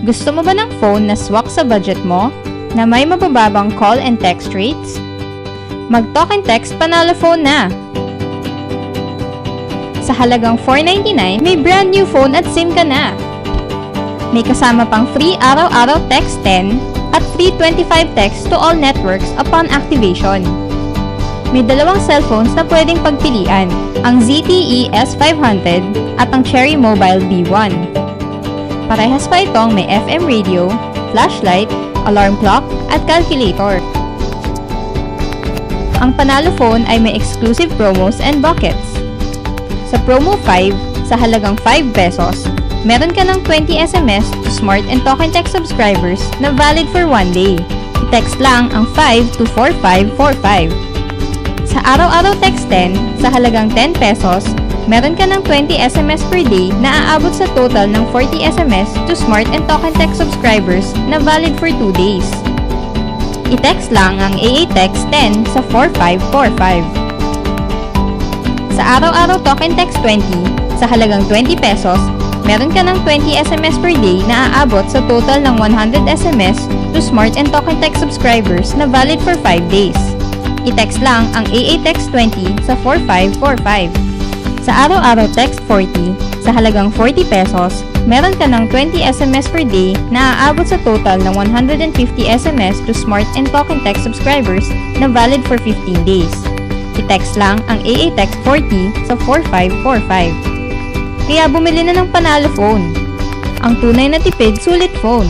Gusto mo ba ng phone na swak sa budget mo? Na may mabababang call and text rates? Mag-talk and text Panalo Phone na! Sa halagang $499, may brand new phone at SIM ka na! May kasama pang free araw-araw text 10 at free 25 text to all networks upon activation. May dalawang cellphones na pwedeng pagpilian, ang ZTE S500 at ang Cherry Mobile B1. Parehas pa itong may FM radio, flashlight, alarm clock at calculator. Ang Panalo Phone ay may exclusive promos and buckets. Sa promo 5, sa halagang 5 pesos, meron ka ng 20 SMS to Smart and Talk and Text subscribers na valid for 1 day. I-text lang ang 5 to 4545. Sa araw-araw text 10, sa halagang 10 pesos, meron ka ng 20 SMS per day na aabot sa total ng 40 SMS to Smart and Talk and Text subscribers na valid for 2 days. I-text lang ang AA Text 10 sa 4545. Sa araw-araw Talk and Text 20, sa halagang 20 pesos, meron ka ng 20 SMS per day na aabot sa total ng 100 SMS to Smart and Talk and Text subscribers na valid for 5 days. I-text lang ang AA Text 20 sa 4545. Sa araw-araw text 40, sa halagang 40 pesos, meron ka ng 20 SMS per day na aabot sa total ng 150 SMS to Smart and Talk and Text subscribers na valid for 15 days. I-text lang ang AA Text 40 sa 4545. Kaya bumili na ng Panalo Phone. Ang tunay na tipid, sulit phone.